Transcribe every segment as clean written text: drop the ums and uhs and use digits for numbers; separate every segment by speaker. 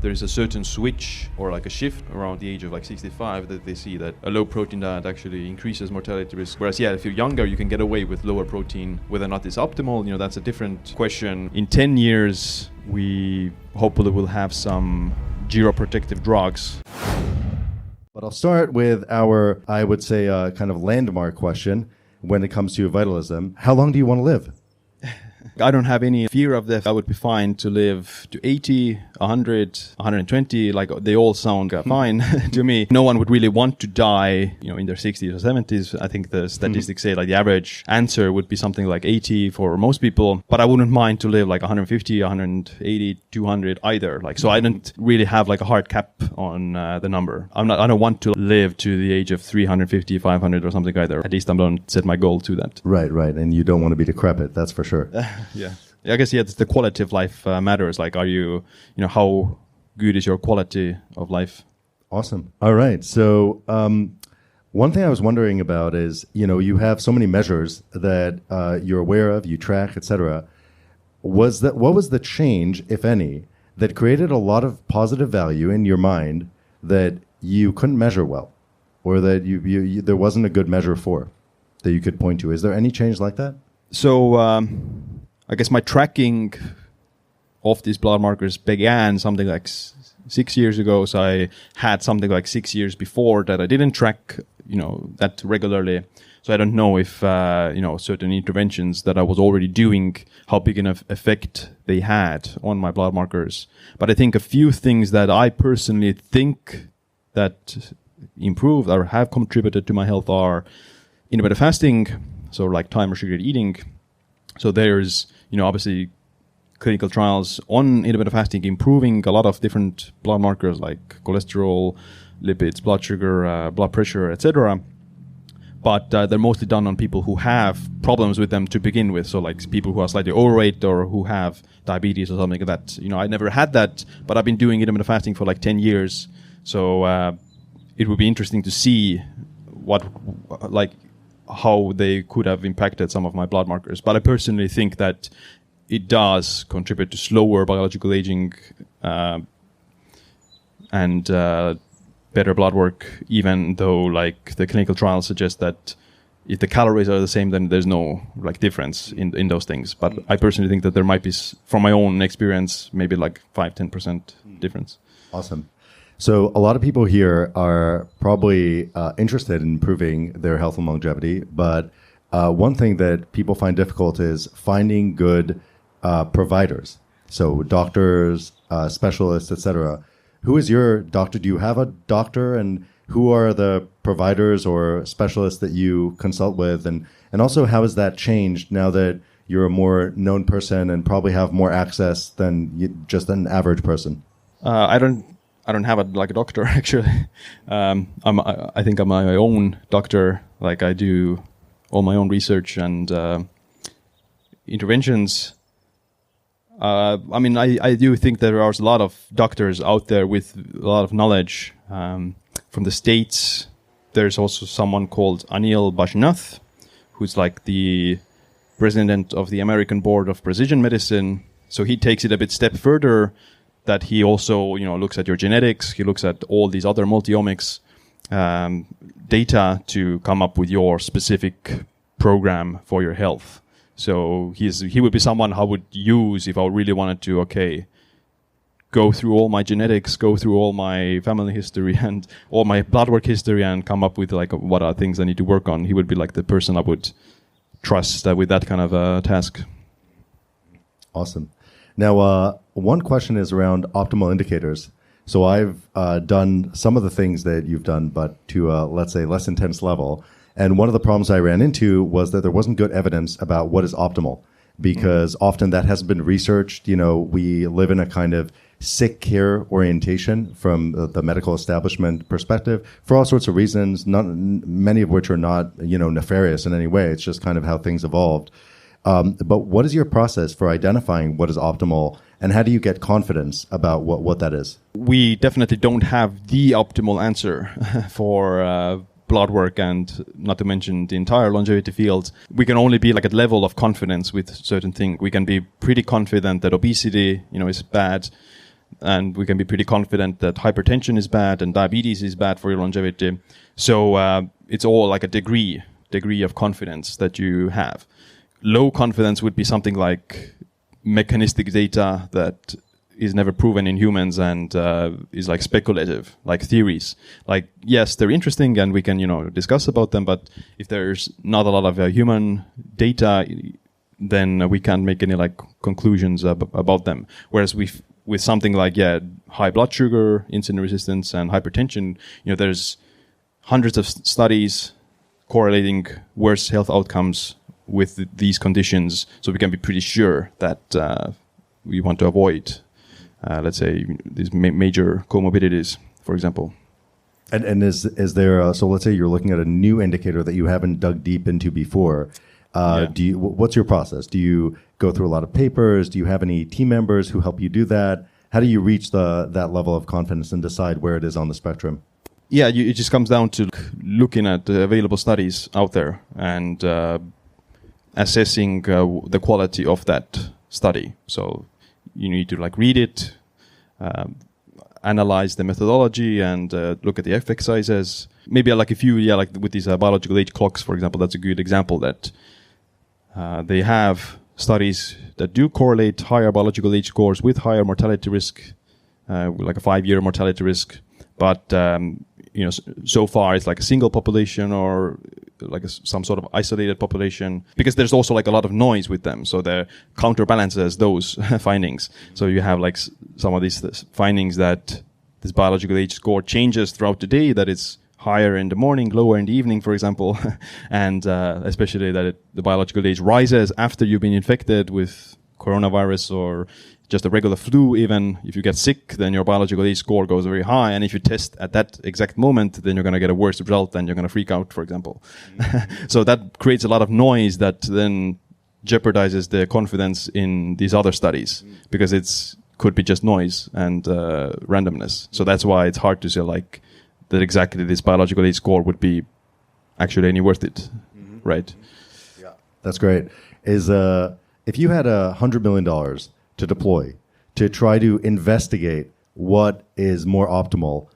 Speaker 1: there's a certain switch or like a shift around the age of like 65 that they see that a low protein diet actually increases mortality risk. Whereas, if you're younger, you can get away with lower protein. Whether or not it's optimal, that's a different question. In 10 years, we hopefully will have some geroprotective drugs.
Speaker 2: But I'll start with our, I would say, kind of landmark question when it comes to vitalism. How long do you want to live?
Speaker 1: I don't have any fear of death. I would be fine to live to 80, 100, 120. Like, they all sound fine to me. No one would really want to die, in their 60s or 70s. I think the statistics say like the average answer would be something like 80 for most people. But I wouldn't mind to live like 150, 180, 200 either. Like, so I don't really have like a hard cap on the number. I don't want to live to the age of 350, 500 or something either. At least I don't set my goal to that.
Speaker 2: Right. And you don't want to be decrepit. That's for sure.
Speaker 1: Yeah. I guess, the quality of life matters. Like, are you, how good is your quality of life?
Speaker 2: Awesome. All right. So one thing I was wondering about is, you have so many measures that you're aware of, you track, etc. What was the change, if any, that created a lot of positive value in your mind that you couldn't measure well, or that you there wasn't a good measure for that you could point to? Is there any change like that?
Speaker 1: So I guess my tracking of these blood markers began something like 6 years ago. So I had something like 6 years before that I didn't track, that regularly. So I don't know if, certain interventions that I was already doing, how big an effect they had on my blood markers. But I think a few things that I personally think that improved or have contributed to my health are intermittent fasting, so like time restricted eating. So there's, obviously clinical trials on intermittent fasting improving a lot of different blood markers like cholesterol, lipids, blood sugar, blood pressure, etc. But they're mostly done on people who have problems with them to begin with. So like people who are slightly overweight or who have diabetes or something like that. I never had that, but I've been doing intermittent fasting for like 10 years. So it would be interesting to see how they could have impacted some of my blood markers. But I personally think that it does contribute to slower biological aging and better blood work, even though like the clinical trials suggest that if the calories are the same, then there's no like difference in those things. But I personally think that there might be, from my own experience, maybe like 5-10% difference.
Speaker 2: Awesome. So a lot of people here are probably interested in improving their health and longevity, but one thing that people find difficult is finding good providers. So doctors, specialists, etc. Who is your doctor? Do you have a doctor? And who are the providers or specialists that you consult with? And also, how has that changed now that you're a more known person and probably have more access than just an average person?
Speaker 1: I don't have a doctor actually. I think I'm my own doctor. Like, I do all my own research and interventions. I do think there are a lot of doctors out there with a lot of knowledge. From the States, there's also someone called Anil Bajnath, who's like the president of the American Board of Precision Medicine. So he takes it a bit step further, that he also, looks at your genetics. He looks at all these other multi-omics data to come up with your specific program for your health. So he would be someone I would use if I really wanted to, go through all my genetics, go through all my family history and all my blood work history and come up with like what are things I need to work on. He would be like the person I would trust with that kind of task.
Speaker 2: Awesome. Now, one question is around optimal indicators. So I've done some of the things that you've done, but to, let's say, less intense level. And one of the problems I ran into was that there wasn't good evidence about what is optimal, because often that hasn't been researched. We live in a kind of sick care orientation from the medical establishment perspective for all sorts of reasons, many of which are not, nefarious in any way. It's just kind of how things evolved. But what is your process for identifying what is optimal, and how do you get confidence about what that is?
Speaker 1: We definitely don't have the optimal answer for blood work, and not to mention the entire longevity field. We can only be like at level of confidence with certain things. We can be pretty confident that obesity, is bad, and we can be pretty confident that hypertension is bad and diabetes is bad for your longevity. So it's all like a degree of confidence that you have. Low confidence would be something like mechanistic data that is never proven in humans and is like speculative, like theories. Like, yes, they're interesting and we can, discuss about them, but if there's not a lot of human data, then we can't make any like conclusions about them. Whereas with something like, high blood sugar, insulin resistance, and hypertension, there's hundreds of studies correlating worse health outcomes with these conditions, so we can be pretty sure that we want to avoid, let's say, these major comorbidities, for example.
Speaker 2: And is there so let's say you're looking at a new indicator that you haven't dug deep into before. What's your process? Do you go through a lot of papers? Do you have any team members who help you do that? How do you reach that level of confidence and decide where it is on the spectrum?
Speaker 1: Yeah, it just comes down to looking at the available studies out there and assessing the quality of that study. So you need to like read it, analyze the methodology, and look at the effect sizes. Maybe like like with these biological age clocks, for example, that's a good example that they have studies that do correlate higher biological age scores with higher mortality risk, like a 5-year mortality risk. But so far it's like a single population or like some sort of isolated population, because there's also like a lot of noise with them. So they counterbalances those findings. So you have like some of these findings that this biological age score changes throughout the day, that it's higher in the morning, lower in the evening, for example, and especially that the biological age rises after you've been infected with coronavirus or just a regular flu. Even if you get sick, then your biological age score goes very high. And if you test at that exact moment, then you're going to get a worse result and you're going to freak out, for example. Mm-hmm. So that creates a lot of noise that then jeopardizes the confidence in these other studies, because it's could be just noise and randomness. So that's why it's hard to say like that exactly this biological age score would be actually any worth it, right?
Speaker 2: Yeah, that's great. If you had $100 million to deploy to try to investigate what is more optimal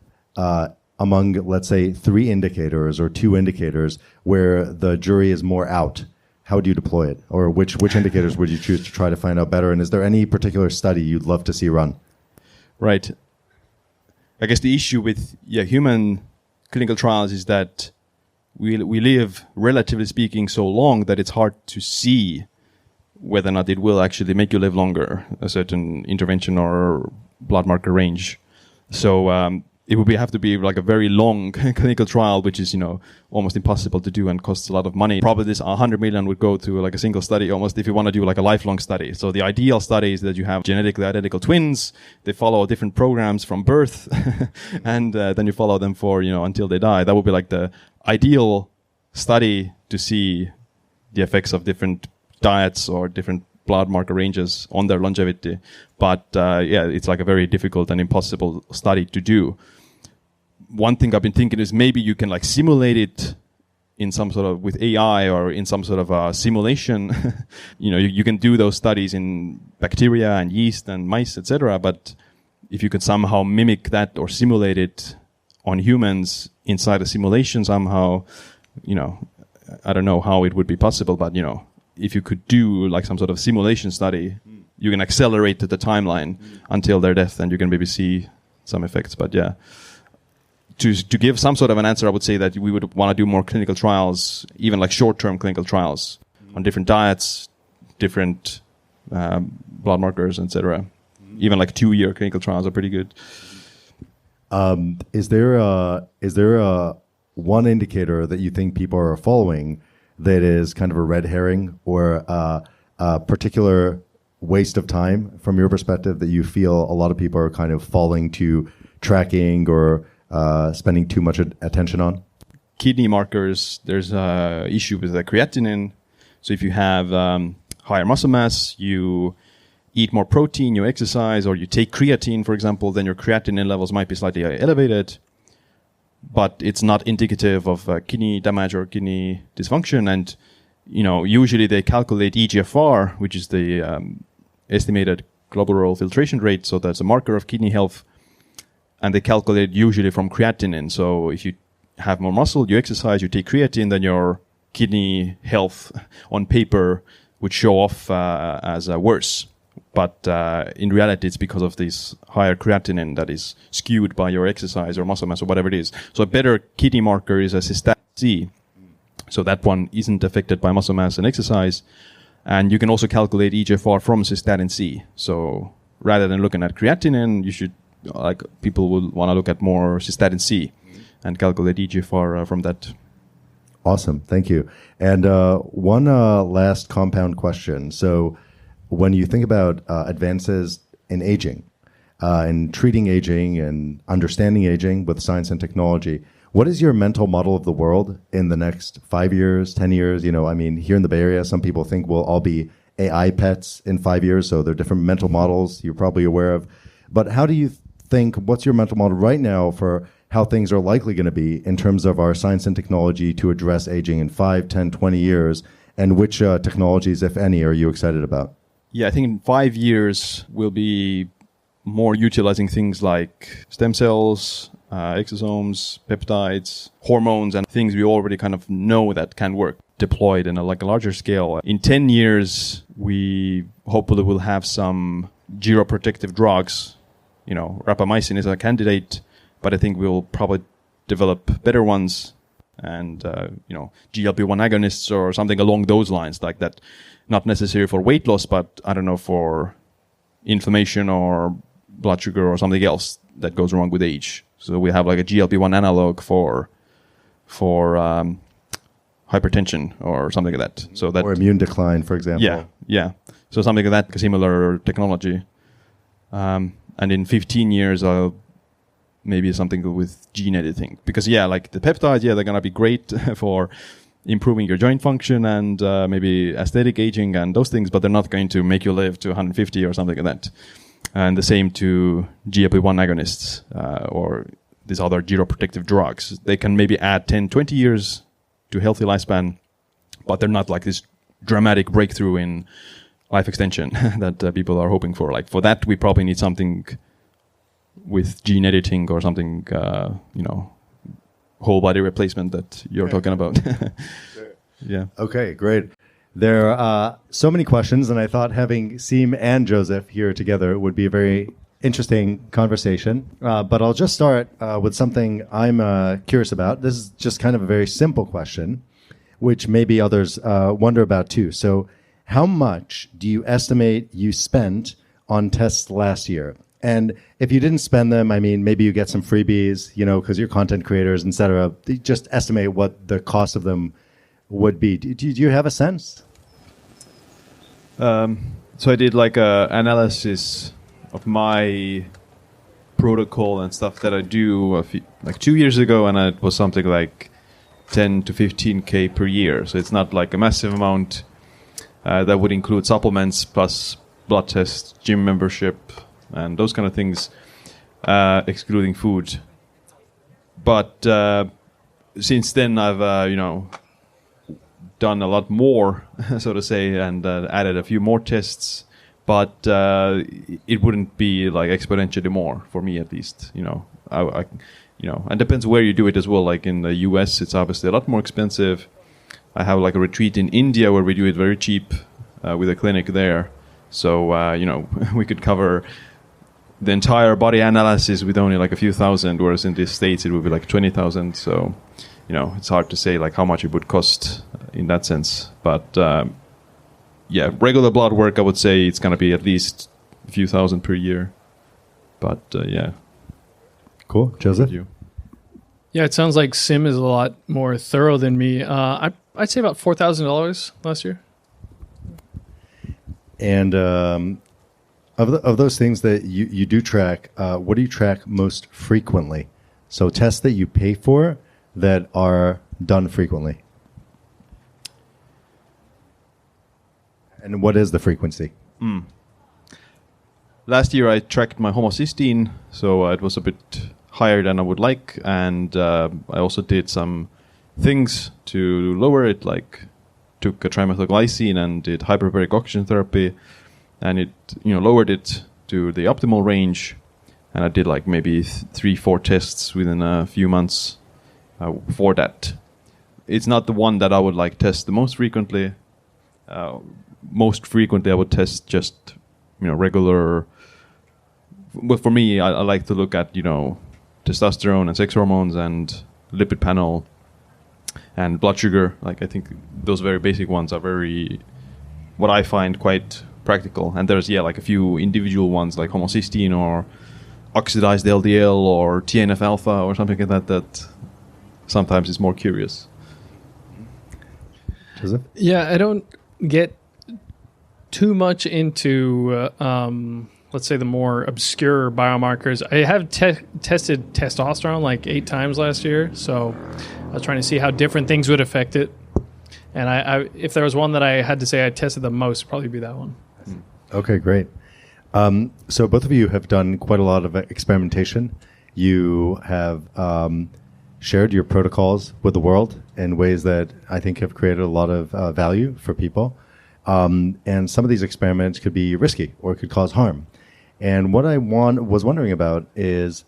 Speaker 2: among, let's say, 3 indicators or 2 indicators where the jury is more out, how would you deploy it? Or which indicators would you choose to try to find out better? And is there any particular study you'd love to see run?
Speaker 1: Right. I guess the issue with human clinical trials is that we live, relatively speaking, so long that it's hard to see whether or not it will actually make you live longer, a certain intervention or blood marker range. So it would have to be like a very long clinical trial, which is, almost impossible to do and costs a lot of money. Probably this 100 million would go to like a single study almost if you want to do like a lifelong study. So the ideal study is that you have genetically identical twins. They follow different programs from birth and then you follow them for, until they die. That would be like the ideal study to see the effects of different diets or different blood marker ranges on their longevity. But it's like a very difficult and impossible study to do. One thing I've been thinking is maybe you can like simulate it in some sort of with AI or in some sort of simulation. You can do those studies in bacteria and yeast and mice, etc. But if you could somehow mimic that or simulate it on humans inside a simulation somehow, I don't know how it would be possible, but if you could do like some sort of simulation study, you can accelerate the timeline until their death and you can maybe see some effects. But to give some sort of an answer, I would say that we would want to do more clinical trials, even like short-term clinical trials on different diets, different blood markers, etc. Even like 2-year clinical trials are pretty good.
Speaker 2: Is there a one indicator that you think people are following that is kind of a red herring or a particular waste of time from your perspective that you feel a lot of people are kind of falling to tracking or spending too much attention on?
Speaker 1: Kidney markers, there's an issue with the creatinine. So if you have higher muscle mass, you eat more protein, you exercise, or you take creatine, for example, then your creatinine levels might be slightly elevated. But it's not indicative of kidney damage or kidney dysfunction. And, usually they calculate EGFR, which is the estimated glomerular filtration rate, so that's a marker of kidney health, and they calculate usually from creatinine. So if you have more muscle, you exercise, you take creatine, then your kidney health on paper would show off as worse. But in reality, it's because of this higher creatinine that is skewed by your exercise or muscle mass or whatever it is. So a better kidney marker is a cystatin C. So that one isn't affected by muscle mass and exercise. And you can also calculate eGFR from cystatin C. So rather than looking at creatinine, you should, like, people will want to look at more cystatin C and calculate eGFR from that.
Speaker 2: Awesome. Thank you. And one last compound question. So when you think about advances in aging and treating aging and understanding aging with science and technology, what is your mental model of the world in the next 5 years, 10 years? You know, I mean, here in the Bay Area, some people think we'll all be AI pets in 5 years. So there are different mental models you're probably aware of. But how do you think, what's your mental model right now for how things are likely going to be in terms of our science and technology to address aging in 5, 10, 20 years? And which technologies, if any, are you excited about?
Speaker 1: Yeah, I think in 5 years, we'll be more utilizing things like stem cells, exosomes, peptides, hormones, and things we already kind of know that can work, deployed in a larger scale. In 10 years, we hopefully will have some geroprotective drugs. You know, rapamycin is a candidate, but I think we'll probably develop better ones and, GLP-1 agonists or something along those lines like that. Not necessary for weight loss, but I don't know, for inflammation or blood sugar or something else that goes wrong with age. So we have like a GLP-1 analog for hypertension or something like that. So that,
Speaker 2: or immune decline, for example.
Speaker 1: Yeah. So something like that, similar technology. And in 15 years, maybe something with gene editing. Because, like the peptides, they're going to be great for improving your joint function and maybe aesthetic aging and those things, but they're not going to make you live to 150 or something like that. And the same to GLP-1 agonists or these other geroprotective drugs. They can maybe add 10, 20 years to healthy lifespan, but they're not like this dramatic breakthrough in life extension that people are hoping for. Like for that, we probably need something with gene editing or something, whole body replacement that you're talking about.
Speaker 2: Sure.
Speaker 1: Yeah.
Speaker 2: Okay, great. There are so many questions, and I thought having Siim and Joseph here together would be a very interesting conversation. But I'll just start with something I'm curious about. This is just kind of a very simple question, which maybe others wonder about too. So how much do you estimate you spent on tests last year? And if you didn't spend them, I mean, maybe you get some freebies, because you're content creators, et cetera. Just estimate what the cost of them would be. Do you have a sense?
Speaker 1: So I did like a analysis of my protocol and stuff that I do like 2 years ago, and it was something like 10 to 15K per year. So it's not like a massive amount. That would include supplements plus blood tests, gym membership, and those kind of things, excluding food. But since then, I've done a lot more, so to say, and added a few more tests. But it wouldn't be like exponentially more for me, at least. And depends where you do it as well. Like in the US, it's obviously a lot more expensive. I have like a retreat in India where we do it very cheap with a clinic there. So we could cover the entire body analysis with only like a few thousand, whereas in the States it would be like 20,000. So, it's hard to say like how much it would cost in that sense. But regular blood work, I would say it's going to be at least a few thousand per year. But
Speaker 2: Cool. Joseph?
Speaker 3: Yeah, it sounds like Siim is a lot more thorough than me. I'd say about $4,000 last year.
Speaker 2: And of those things that you do track, what do you track most frequently? So tests that you pay for that are done frequently. And what is the frequency?
Speaker 1: Last year I tracked my homocysteine, so it was a bit higher than I would like, and I also did some things to lower it, like took a trimethylglycine and did hyperbaric oxygen therapy, and it lowered it to the optimal range. And I did like maybe 3-4 tests within a few months for that. It's not the one that I would like test the most frequently. Most frequently, I would test just regular. But for me, I like to look at testosterone and sex hormones and lipid panel and blood sugar. Like I think those very basic ones are what I find quite practical. And there's like a few individual ones like homocysteine or oxidized LDL or TNF alpha or something like that that sometimes is more curious.
Speaker 2: Joseph?
Speaker 3: Yeah, I don't get too much into, let's say, the more obscure biomarkers. I have tested testosterone like 8 times last year, so I was trying to see how different things would affect it. And I if there was one that I had to say I tested the most, it'd probably be that one.
Speaker 2: Okay, great. So both of you have done quite a lot of experimentation. You have shared your protocols with the world in ways that I think have created a lot of value for people. And some of these experiments could be risky or could cause harm. And what I was wondering about is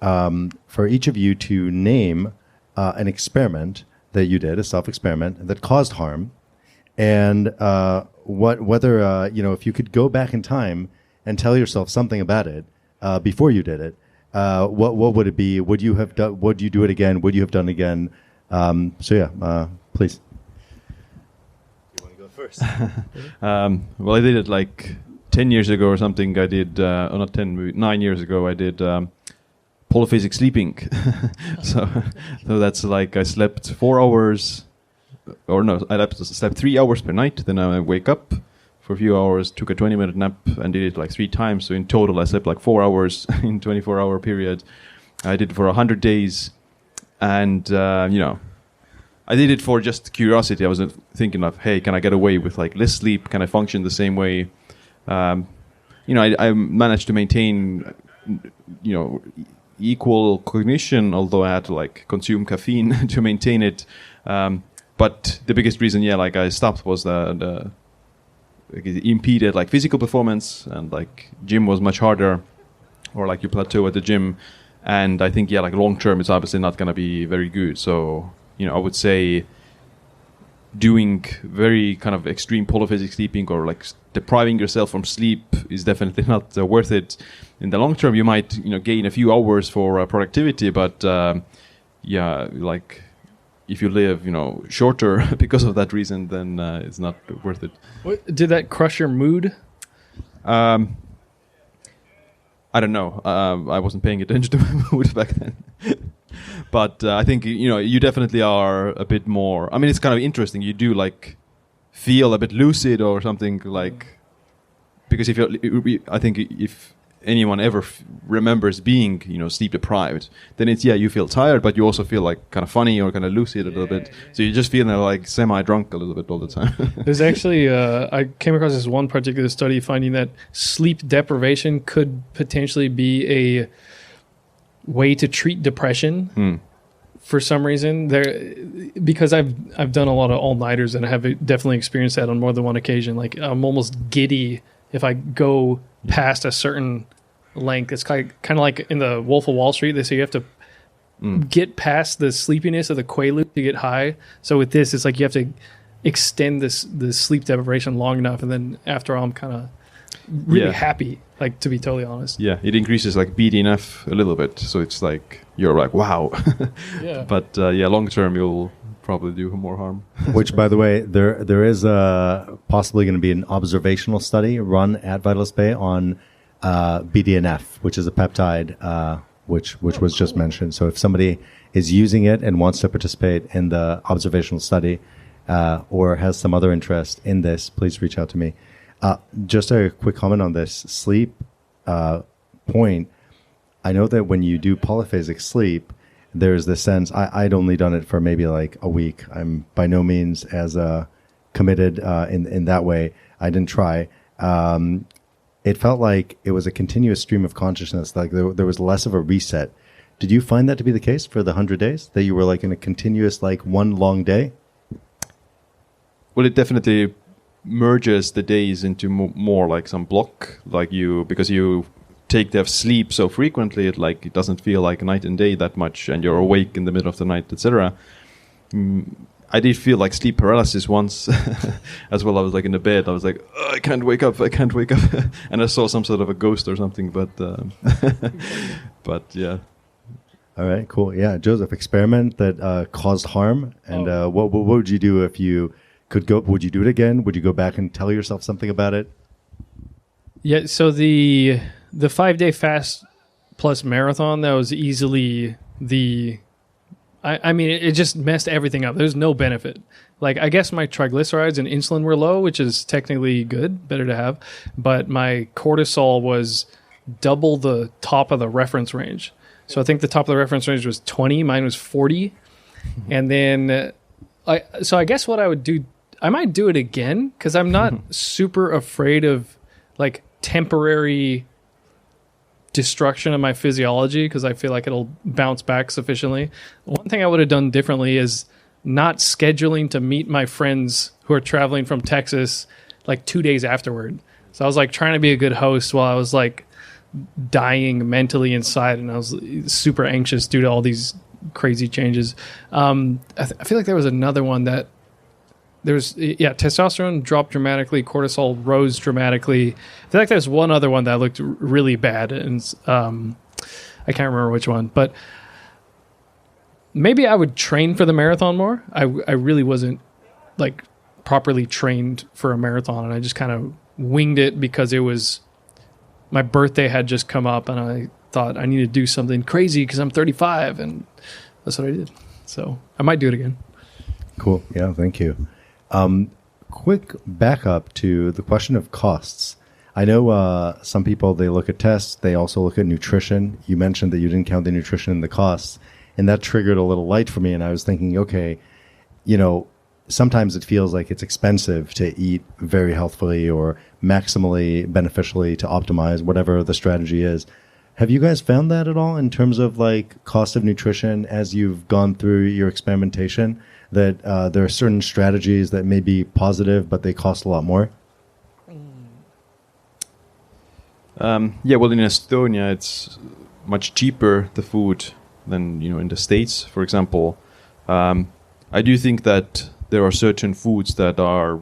Speaker 2: for each of you to name an experiment that you did, a self-experiment, that caused harm, and whether if you could go back in time and tell yourself something about it before you did it, what would it be? Would you have done? Would you do it again? Would you have done it again? Please. You want to go first?
Speaker 1: Well, I did it like 10 years ago or something. I did, not 10, 9 years ago, I did polyphasic sleeping. so that's like I slept 4 hours, or no, I slept 3 hours per night. Then I wake up for a few hours, took a 20-minute nap, and did it like 3 times. So in total, I slept like 4 hours in 24-hour period. I did it for 100 days, and I did it for just curiosity. I was thinking of, hey, can I get away with like less sleep? Can I function the same way? I managed to maintain, equal cognition, although I had to like consume caffeine to maintain it. But the biggest reason, like I stopped was it impeded like physical performance, and like gym was much harder, or like you plateau at the gym. And I think, like long term, it's obviously not going to be very good. So, I would say doing very kind of extreme polyphasic sleeping or like depriving yourself from sleep is definitely not worth it. In the long term, you might, gain a few hours for productivity, but like if you live, shorter because of that reason, then it's not worth it.
Speaker 3: Did that crush your mood?
Speaker 1: I don't know. I wasn't paying attention to my mood back then. But I think, you definitely are a bit more... I mean, it's kind of interesting. You do, like, feel a bit lucid or something, like... Because I think if anyone ever remembers being, sleep deprived, then it's, you feel tired, but you also feel, like, kind of funny or kind of lucid a little bit. So you just feel, like, semi-drunk a little bit all the time.
Speaker 3: There's actually... I came across this one particular study finding that sleep deprivation could potentially be a way to treat depression for some reason. Because I've done a lot of all-nighters, and I have definitely experienced that on more than one occasion. Like, I'm almost giddy if I go past a certain length. It's kind of like in the Wolf of Wall Street. They say you have to get past the sleepiness of the Quaalude to get high. So with this, it's like you have to extend the sleep deprivation long enough, and then after all, I'm kind of really happy, like, to be totally honest. Yeah,
Speaker 1: it increases like BDNF a little bit, so it's like you're like, wow. But long term you'll probably do more harm.
Speaker 2: Which, by the way, there is possibly going to be an observational study run at Vitalis Bay on BDNF, which is a peptide which was just mentioned. So if somebody is using it and wants to participate in the observational study or has some other interest in this, please reach out to me. Just a quick comment on this sleep point. I know that when you do polyphasic sleep, there's this sense, I'd only done it for maybe like a week. I'm by no means as committed in that way. I didn't try. It felt like it was a continuous stream of consciousness, like there was less of a reset. Did you find that to be the case for the 100 days, that you were like in a continuous, like one long day?
Speaker 1: Well, it definitely merges the days into more like some block, like because you take the sleep so frequently, it doesn't feel like night and day that much, and you're awake in the middle of the night, etc. I did feel like sleep paralysis once as well. I was like in the bed. I was like, I can't wake up. And I saw some sort of a ghost or something. But yeah.
Speaker 2: All right, cool. Yeah, Joseph, experiment that caused harm. And what would you do if you could go? Would you do it again? Would you go back and tell yourself something about it?
Speaker 3: Yeah, so the 5-day fast plus marathon, that was easily I mean, it just messed everything up. There's no benefit. Like, I guess my triglycerides and insulin were low, which is technically good, better to have. But my cortisol was double the top of the reference range. So I think the top of the reference range was 20. Mine was 40. And then, I guess what I would do, I might do it again because I'm not super afraid of, like, temporary destruction of my physiology because I feel like it'll bounce back sufficiently. One thing I would have done differently is not scheduling to meet my friends who are traveling from Texas like 2 days afterward. So I was like trying to be a good host while I was like dying mentally inside, and I was super anxious due to all these crazy changes. I feel like there was another one that testosterone dropped dramatically, cortisol rose dramatically. I feel like there's one other one that looked really bad, and I can't remember which one. But maybe I would train for the marathon more. I really wasn't like properly trained for a marathon, and I just kind of winged it because it was my birthday had just come up, and I thought I need to do something crazy because I'm 35, and that's what I did. So I might do it again.
Speaker 2: Cool. Yeah, thank you. Quick backup to the question of costs. I know some people, they look at tests. They also look at nutrition. You mentioned that you didn't count the nutrition in the costs, and that triggered a little light for me. And I was thinking, okay, sometimes it feels like it's expensive to eat very healthfully or maximally beneficially to optimize whatever the strategy is. Have you guys found that at all in terms of like cost of nutrition as you've gone through your experimentation? That there are certain strategies that may be positive, but they cost a lot more?
Speaker 1: Well, in Estonia, it's much cheaper, the food, than in the States, for example. I do think that there are certain foods that are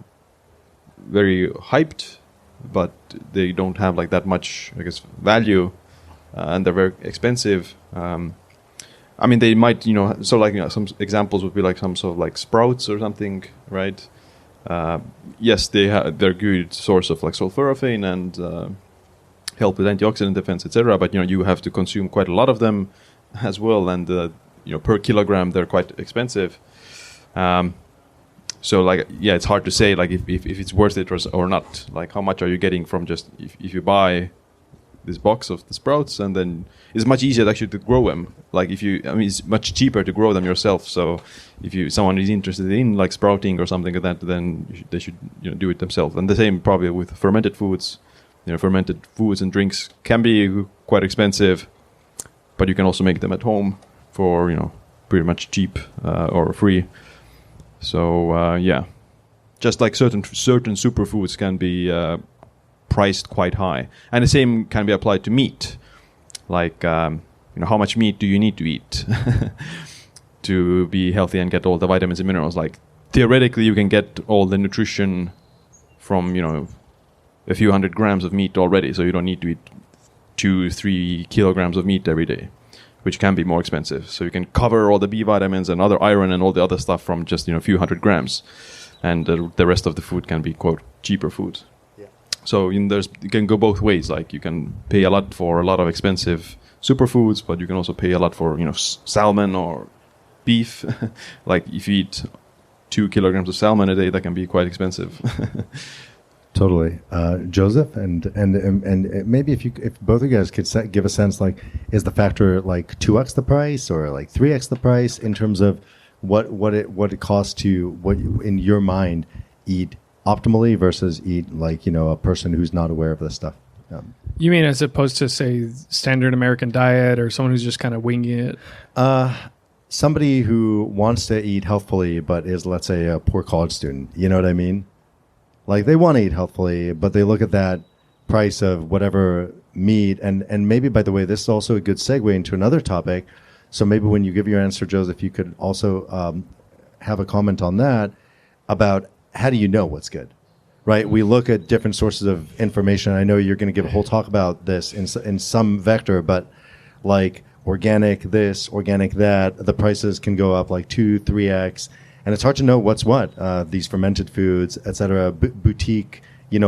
Speaker 1: very hyped, but they don't have like that much, I guess, value, and they're very expensive. I mean, they might, so like some examples would be like some sort of like sprouts or something, right? Yes, they're good source of like sulforaphane and help with antioxidant defense, etc. But you have to consume quite a lot of them as well, and per kilogram they're quite expensive. So like, yeah, it's hard to say like if it's worth it or not. Like, how much are you getting from just if you buy this box of the sprouts, and then it's much easier actually to grow them. Like it's much cheaper to grow them yourself. So if someone is interested in like sprouting or something like that, then they should do it themselves. And the same probably with fermented foods. Fermented foods and drinks can be quite expensive, but you can also make them at home for pretty much cheap or free. So yeah, just like certain superfoods can be priced quite high, and the same can be applied to meat. Like how much meat do you need to eat to be healthy and get all the vitamins and minerals? Like theoretically, you can get all the nutrition from a few hundred grams of meat already, so you don't need to eat 2-3 kilograms of meat every day, which can be more expensive. So you can cover all the B vitamins and other iron and all the other stuff from just a few hundred grams, and the rest of the food can be quote cheaper food. Yeah. So you can go both ways. Like you can pay a lot for a lot of expensive superfoods, but you can also pay a lot for salmon or beef. Like if you eat 2 kilograms of salmon a day, that can be quite expensive.
Speaker 2: Totally, Joseph, and maybe if both of you guys could give a sense, like, is the factor like 2x the price or like 3x the price in terms of what it costs to in your mind eat optimally versus eat like a person who's not aware of this stuff.
Speaker 3: You mean as opposed to say standard American diet or someone who's just kind of winging it?
Speaker 2: Somebody who wants to eat healthfully but is, let's say, a poor college student. You know what I mean? like they want to eat healthfully, but they look at that price of whatever meat. And maybe, by the way, this is also a good segue into another topic. So maybe when you give your answer, Joseph, you could also have a comment on that about how do you know what's good, right? We look at different sources of information. I know you're going to give a whole talk about this in some vector, but like organic this, organic that, the prices can go up like 2-3x, and it's hard to know what's what. These fermented foods, et cetera, boutique,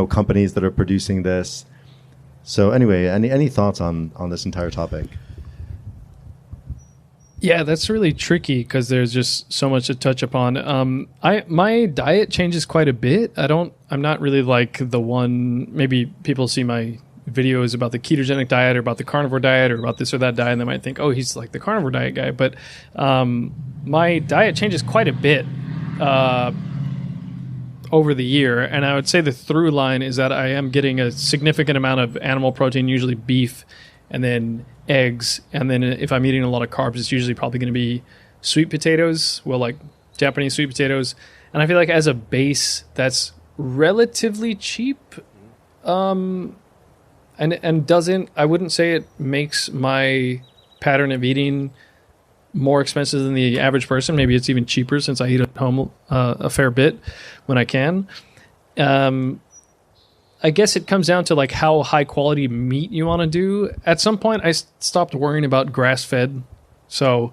Speaker 2: companies that are producing this. So anyway, any thoughts on this entire topic?
Speaker 3: Yeah, that's really tricky because there's just so much to touch upon. My diet changes quite a bit. I'm not really like the one. Maybe people see my videos about the ketogenic diet or about the carnivore diet or about this or that diet, and they might think, oh, he's like the carnivore diet guy. But my diet changes quite a bit over the year, and I would say the through line is that I am getting a significant amount of animal protein, usually beef, and then eggs, and then if I'm eating a lot of carbs, it's usually probably going to be sweet potatoes, like Japanese sweet potatoes. And I feel like as a base, that's relatively cheap, and I wouldn't say it makes my pattern of eating more expensive than the average person. Maybe it's even cheaper since I eat at home a fair bit when I can. I guess it comes down to like how high quality meat you want to do. At some point, I stopped worrying about grass fed. So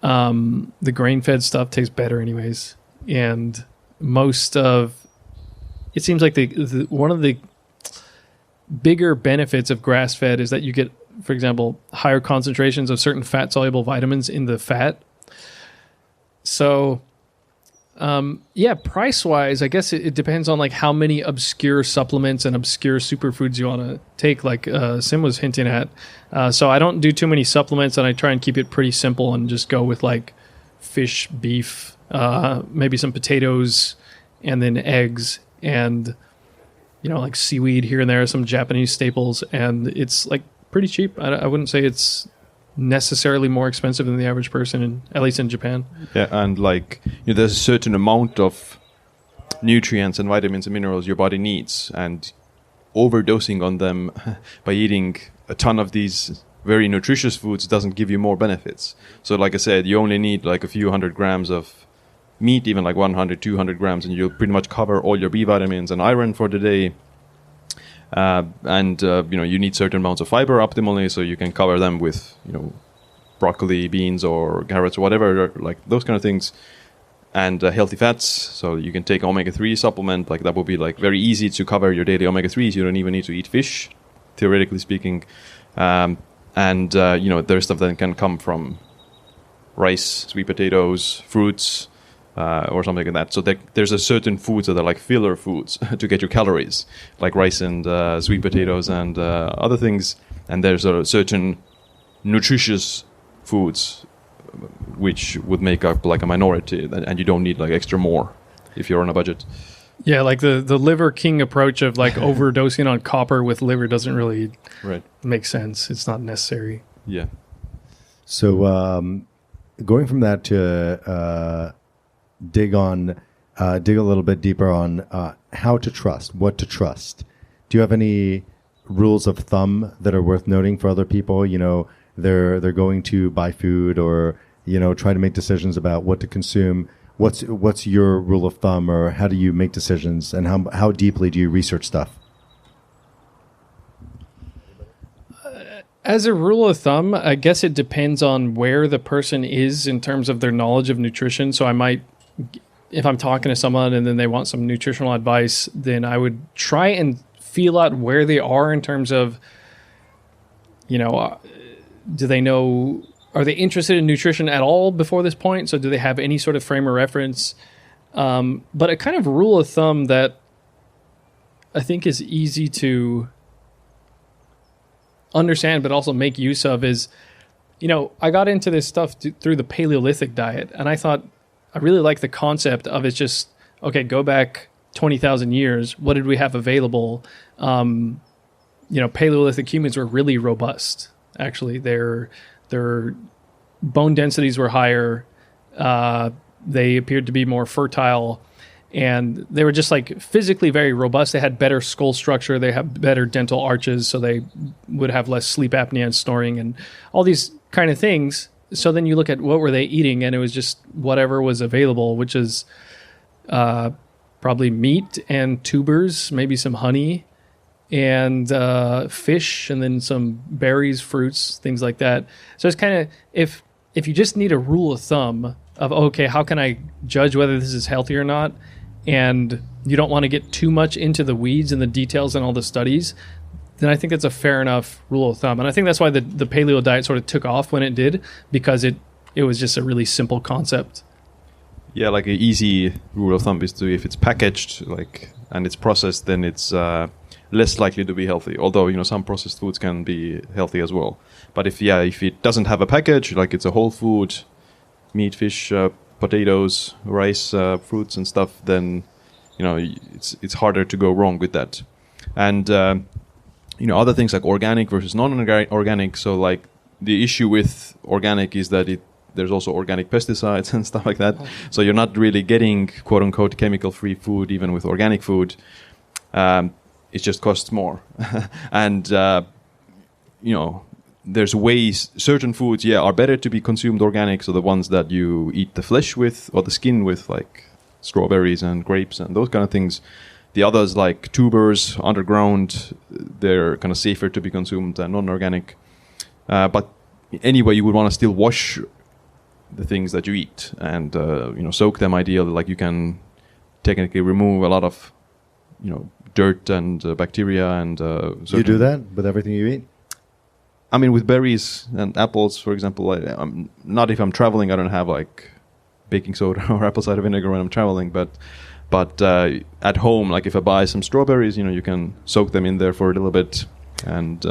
Speaker 3: the grain fed stuff tastes better anyways. And it seems like one of the bigger benefits of grass fed is that you get, for example, higher concentrations of certain fat soluble vitamins in the fat. So price wise, I guess it depends on like how many obscure supplements and obscure superfoods you want to take, like Siim was hinting at. So I don't do too many supplements, and I try and keep it pretty simple and just go with like fish, beef, maybe some potatoes, and then eggs, and like seaweed here and there, some Japanese staples, and it's like pretty cheap. I wouldn't say it's necessarily more expensive than the average person, at least in Japan.
Speaker 1: Yeah, and like there's a certain amount of nutrients and vitamins and minerals your body needs, and overdosing on them by eating a ton of these very nutritious foods doesn't give you more benefits. So like I said, you only need like a few hundred grams of meat, even like 100, 200 grams, and you'll pretty much cover all your B vitamins and iron for the day. You need certain amounts of fiber optimally, so you can cover them with broccoli, beans, or carrots, or whatever, like those kind of things, and healthy fats. So you can take omega-3 supplement, like that would be like very easy to cover your daily omega-3s. You don't even need to eat fish, theoretically speaking. There's stuff that can come from rice, sweet potatoes, fruits, or something like that. So there's a certain foods that are like filler foods to get your calories, like rice and sweet potatoes and other things. And there's a certain nutritious foods which would make up like a minority, and you don't need like extra more if you're on a budget.
Speaker 3: Yeah, like the Liver King approach of like overdosing on copper with liver doesn't really make sense. It's not necessary.
Speaker 1: Yeah.
Speaker 2: So going from that to dig a little bit deeper on how to trust, what to trust. Do you have any rules of thumb that are worth noting for other people? They're going to buy food or try to make decisions about what to consume. What's your rule of thumb, or how do you make decisions, and how deeply do you research stuff?
Speaker 3: As a rule of thumb, I guess it depends on where the person is in terms of their knowledge of nutrition. So I might, if I'm talking to someone and then they want some nutritional advice, then I would try and feel out where they are in terms of, do they know, are they interested in nutrition at all before this point? So do they have any sort of frame of reference? But a kind of rule of thumb that I think is easy to understand but also make use of is, I got into this stuff through the Paleolithic diet, and I thought I really like the concept of it's just, okay, go back 20,000 years. What did we have available? Paleolithic humans were really robust. Actually, their bone densities were higher. They appeared to be more fertile, And they were just like physically very robust. They had better skull structure. They have better dental arches, so they would have less sleep apnea and snoring and all these kind of things. So then you look at what were they eating, and it was just whatever was available, which is probably meat and tubers, maybe some honey and fish, and then some berries, fruits, things like that. So it's kind of, if you just need a rule of thumb of, okay, how can I judge whether this is healthy or not, and you don't want to get too much into the weeds and the details and all the studies, then I think that's a fair enough rule of thumb. And I think that's why the paleo diet sort of took off when it did, because it was just a really simple concept.
Speaker 1: Yeah, like an easy rule of thumb is to, if it's packaged and it's processed, then it's less likely to be healthy. Although, some processed foods can be healthy as well. But if it doesn't have a package, like it's a whole food, meat, fish, potatoes, rice, fruits and stuff, then it's harder to go wrong with that. And other things like organic versus non-organic. So like the issue with organic is that there's also organic pesticides and stuff like that. So you're not really getting quote unquote chemical-free food even with organic food. It just costs more. And there's ways, certain foods, are better to be consumed organic. So the ones that you eat the flesh with or the skin with, like strawberries and grapes and those kind of things. The others, like tubers, underground, they're kind of safer to be consumed than non-organic. But anyway, you would want to still wash the things that you eat and, soak them ideally. Like you can technically remove a lot of, dirt and bacteria and...
Speaker 2: you do that with everything you eat?
Speaker 1: I mean, with berries and apples, for example, I'm not if I'm traveling. I don't have like baking soda or apple cider vinegar when I'm traveling. But at home, like if I buy some strawberries, you can soak them in there for a little bit, and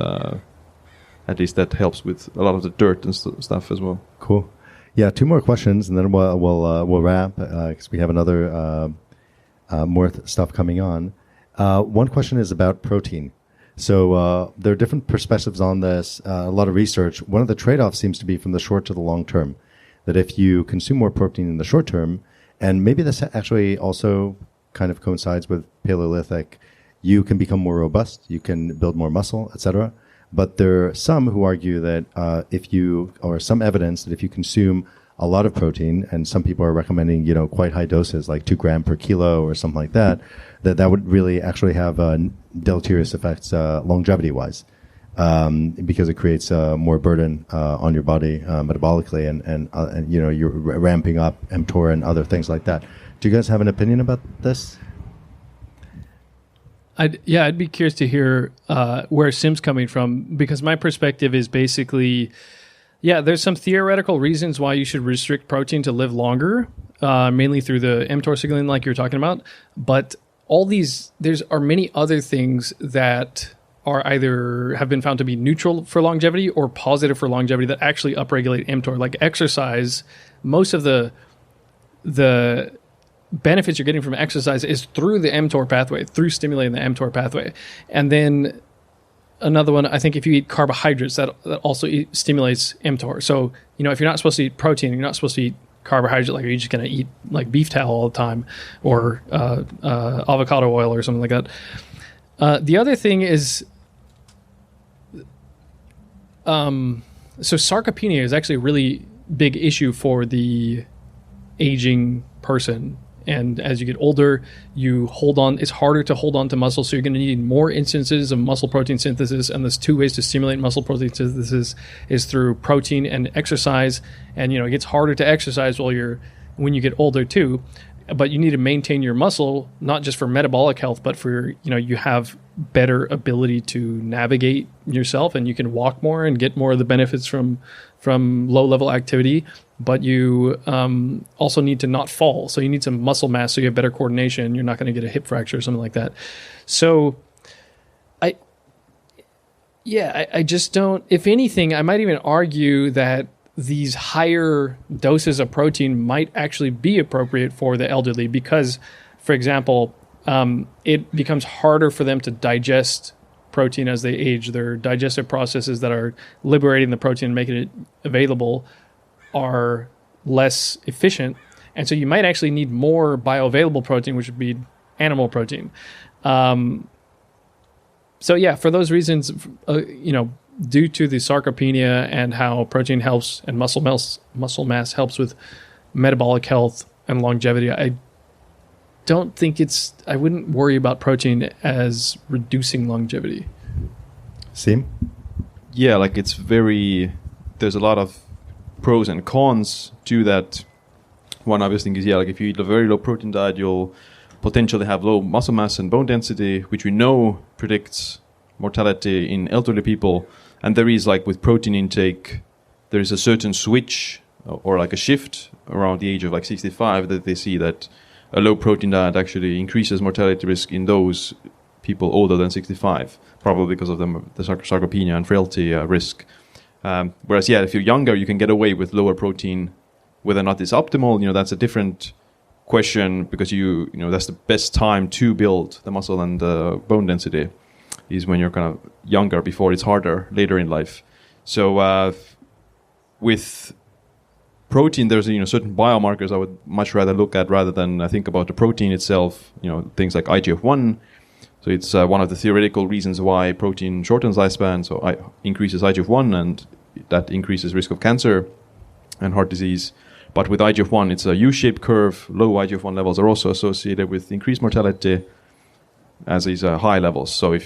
Speaker 1: at least that helps with a lot of the dirt and stuff as well.
Speaker 2: Cool. Yeah, 2 more questions, and then we'll wrap because we have another more stuff coming on. One question is about protein. So there are different perspectives on this, a lot of research. One of the trade-offs seems to be from the short to the long term, that if you consume more protein in the short term, and maybe this actually also kind of coincides with Paleolithic, you can become more robust, you can build more muscle, etc. But there are some who argue that some evidence that if you consume a lot of protein, and some people are recommending, quite high doses, like 2 grams per kilo or something like that, that would really actually have deleterious effects longevity-wise, because it creates more burden on your body metabolically, and you're ramping up mTOR and other things like that. Do you guys have an opinion about this?
Speaker 3: I'd be curious to hear where Siim's coming from, because my perspective is basically, there's some theoretical reasons why you should restrict protein to live longer, mainly through the mTOR signaling like you're talking about. But there are many other things that are either have been found to be neutral for longevity or positive for longevity that actually upregulate mTOR. Like exercise, most of the benefits you're getting from exercise is through the mTOR pathway, through stimulating the mTOR pathway. And then another one, I think if you eat carbohydrates, that also stimulates mTOR. So, if you're not supposed to eat protein, you're not supposed to eat carbohydrate, like are you just going to eat like beef tallow all the time or avocado oil or something like that. The other thing is, so sarcopenia is actually a really big issue for the aging person. And as you get older, it's harder to hold on to muscle. So you're going to need more instances of muscle protein synthesis. And there's 2 ways to stimulate muscle protein synthesis is through protein and exercise. And, it gets harder to exercise when you get older too. But you need to maintain your muscle, not just for metabolic health, but for, you have better ability to navigate yourself, and you can walk more and get more of the benefits from low level activity. But you also need to not fall. So you need some muscle mass so you have better coordination. You're not going to get a hip fracture or something like that. So I just don't, if anything, I might even argue that these higher doses of protein might actually be appropriate for the elderly because, for example, it becomes harder for them to digest protein as they age. Their digestive processes that are liberating the protein and making it available are less efficient. And so you might actually need more bioavailable protein, which would be animal protein. So yeah, for those reasons, due to the sarcopenia and how protein helps and muscle mass helps with metabolic health and longevity, I wouldn't worry about protein as reducing longevity.
Speaker 2: Siim?
Speaker 1: Yeah, like there's a lot of pros and cons to that. One obvious thing is, like if you eat a very low protein diet, you'll potentially have low muscle mass and bone density, which we know predicts mortality in elderly people. And there is, like with protein intake, there is a certain switch or like a shift around the age of like 65 that they see that a low protein diet actually increases mortality risk in those people older than 65, probably because of the sarcopenia and frailty risk. Whereas, if you're younger, you can get away with lower protein. Whether or not it's optimal, that's a different question, because that's the best time to build the muscle and the bone density is when you're kind of younger, before it's harder later in life. So with protein, there's certain biomarkers I would much rather look at rather than think about the protein itself. Things like IGF-1. So it's one of the theoretical reasons why protein shortens lifespan. So increases IGF-1, and that increases risk of cancer and heart disease. But with IGF-1, it's a U-shaped curve. Low IGF-1 levels are also associated with increased mortality, as is high levels. So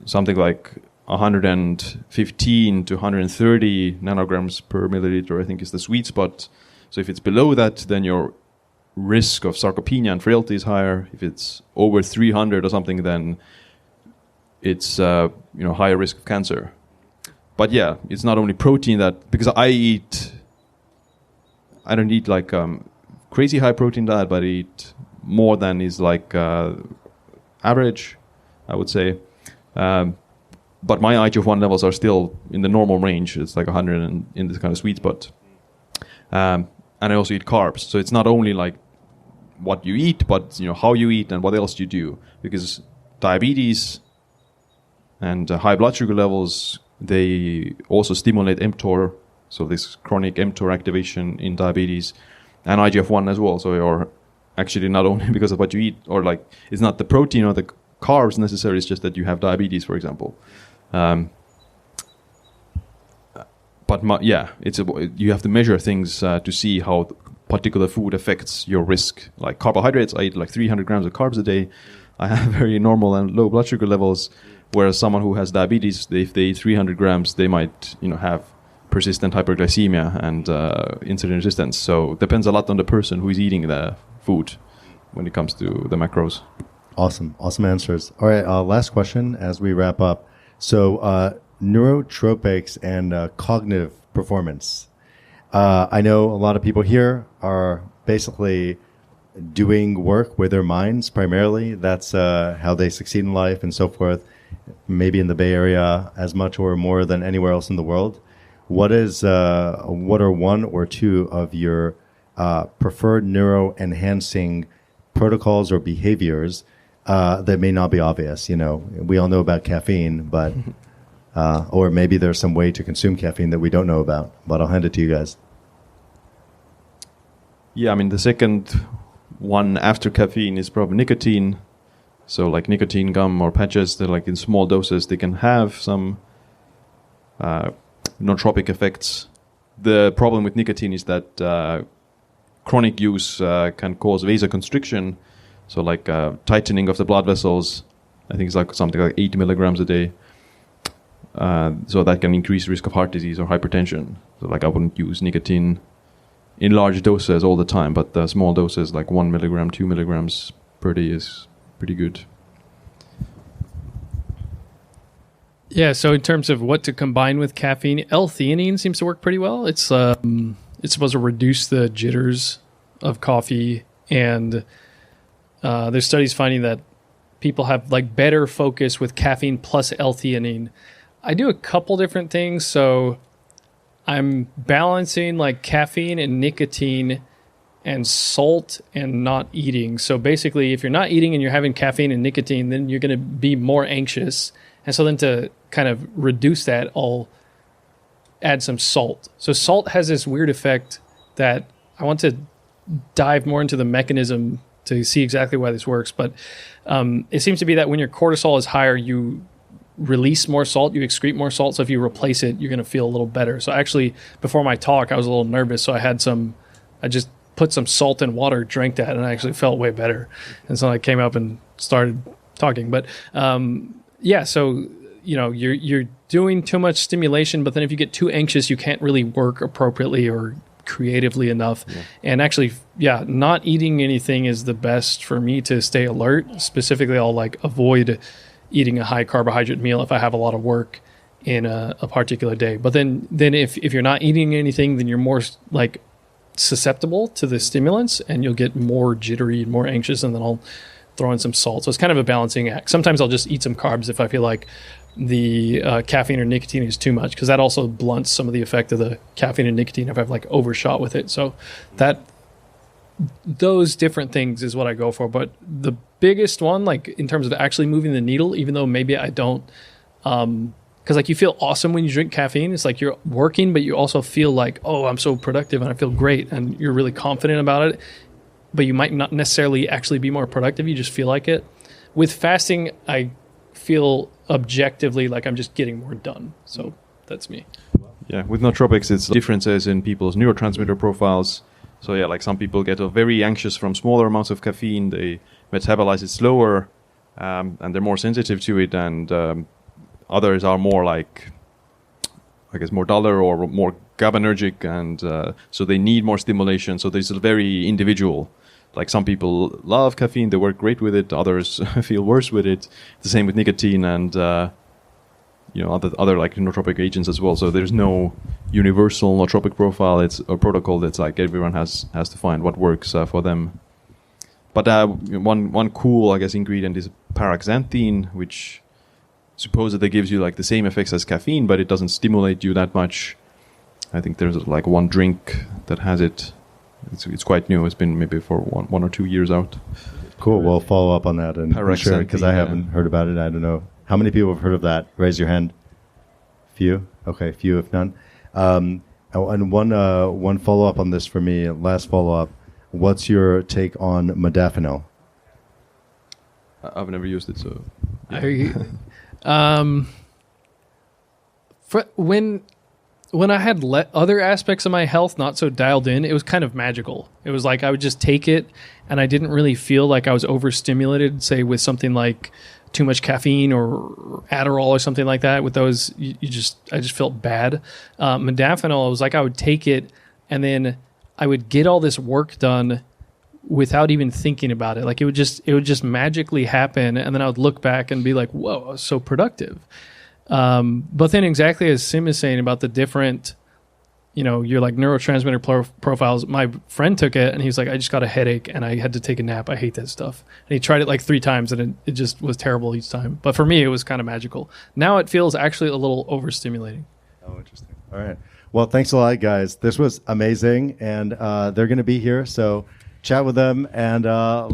Speaker 1: something like 115 to 130 nanograms per milliliter, I think, is the sweet spot. So if it's below that, then your risk of sarcopenia and frailty is higher. If it's over 300 or something, then it's higher risk of cancer. But yeah, it's not only protein because I don't eat like crazy high protein diet, but I eat more than is like average, I would say. But my IGF-1 levels are still in the normal range. It's like 100 and in this kind of sweet spot. And I also eat carbs. So it's not only like what you eat, but how you eat and what else you do. Because diabetes and high blood sugar levels, they also stimulate mTOR. So this chronic mTOR activation in diabetes, and IGF-1 as well. So you're actually not only because of what you eat, or like it's not the protein or the carbs necessarily, it's just that you have diabetes, for example. You have to measure things to see how particular food affects your risk. Like carbohydrates, I eat like 300 grams of carbs a day. I have very normal and low blood sugar levels, whereas someone who has diabetes, if they eat 300 grams, they might have persistent hyperglycemia and insulin resistance. So it depends a lot on the person who is eating the food when it comes to the macros.
Speaker 2: Awesome answers. All right, last question as we wrap up. So neurotropics and cognitive performance. I know a lot of people here are basically doing work with their minds primarily. That's how they succeed in life and so forth. Maybe in the Bay Area as much or more than anywhere else in the world. What are one or two of your preferred neuro-enhancing protocols or behaviors that may not be obvious? We all know about caffeine, but or maybe there's some way to consume caffeine that we don't know about. But I'll hand it to you guys.
Speaker 1: Yeah, I mean, the second one after caffeine is probably nicotine. So like nicotine gum or patches, they're like in small doses, they can have some nootropic effects. The problem with nicotine is that chronic use can cause vasoconstriction, so like tightening of the blood vessels. I think it's like something like 8 milligrams a day. So that can increase risk of heart disease or hypertension. So like I wouldn't use nicotine in large doses all the time, but the small doses like 1 milligram, 2 milligrams per day is pretty good.
Speaker 3: Yeah, so in terms of what to combine with caffeine, L-theanine seems to work pretty well. It's supposed to reduce the jitters of coffee, and there's studies finding that people have like better focus with caffeine plus L-theanine. I do a couple different things, so I'm balancing like caffeine and nicotine and salt and not eating. So basically, if you're not eating and you're having caffeine and nicotine, then you're going to be more anxious. And so then to kind of reduce that, I'll add some salt. So salt has this weird effect that I want to dive more into the mechanism to see exactly why this works. But it seems to be that when your cortisol is higher, you release more salt, you excrete more salt. So if you replace it, you're going to feel a little better. So actually, before my talk, I was a little nervous. So I just put some salt in water, drank that, and I actually felt way better. And so I came up and started talking. But so you're doing too much stimulation, but then if you get too anxious, you can't really work appropriately or creatively enough. And actually, not eating anything is the best for me to stay alert. Specifically, I'll avoid eating a high carbohydrate meal if I have a lot of work in a particular day. But then if you're not eating anything, then you're more susceptible to the stimulants, and you'll get more jittery and more anxious, and then I'll throw in some salt. So it's kind of a balancing act. Sometimes I'll just eat some carbs if I feel like the caffeine or nicotine is too much, because that also blunts some of the effect of the caffeine and nicotine if I've overshot with it. So those different things is what I go for. But the biggest one, in terms of actually moving the needle, even though maybe I don't, because you feel awesome when you drink caffeine. It's you're working, but you also feel oh, I'm so productive and I feel great, and you're really confident about it. But you might not necessarily actually be more productive. You just feel like it. With fasting, I feel objectively like I'm just getting more done. So that's me.
Speaker 1: Yeah, with nootropics, it's differences in people's neurotransmitter profiles. So some people get very anxious from smaller amounts of caffeine. They metabolize it slower, and they're more sensitive to it. And others are more more duller or more GABAergic, and so they need more stimulation. So this is very individual. Some people love caffeine, they work great with it. Others feel worse with it. The same with nicotine and other nootropic agents as well. So there's no universal nootropic profile. It's a protocol that's everyone has to find what works for them. But one cool, ingredient is paraxanthine, which supposedly gives you the same effects as caffeine, but it doesn't stimulate you that much. I think there's one drink that has it. It's quite new. It's been maybe for one or 2 years out.
Speaker 2: Cool. We'll follow up on that and share it, because I haven't heard about it. I don't know. How many people have heard of that? Raise your hand. Few? Okay, few if none. And one follow-up on this for me, last follow-up. What's your take on modafinil?
Speaker 1: I've never used it, so...
Speaker 3: When I had other aspects of my health not so dialed in, it was kind of magical. It was I would just take it, and I didn't really feel like I was overstimulated, say with something like too much caffeine or Adderall or something like that. With those, I just felt bad. Modafinil, it was I would take it, and then I would get all this work done without even thinking about it. It would just magically happen, and then I would look back and be whoa, I was so productive. But then exactly as Siim is saying about the different, your neurotransmitter profiles, my friend took it and he was I just got a headache and I had to take a nap. I hate that stuff. And he tried it 3 times and it just was terrible each time. But for me, it was kind of magical. Now it feels actually a little overstimulating.
Speaker 2: Oh, interesting. All right. Well, thanks a lot, guys. This was amazing. And they're going to be here. So chat with them and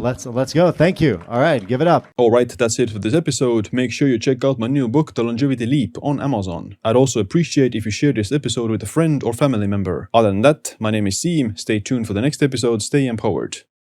Speaker 2: let's go. Thank you. All right, give it up.
Speaker 1: All right, that's it for this episode. Make sure you check out my new book, The Longevity Leap, on Amazon. I'd also appreciate if you share this episode with a friend or family member. Other than that, my name is Siim. Stay tuned for the next episode. Stay empowered.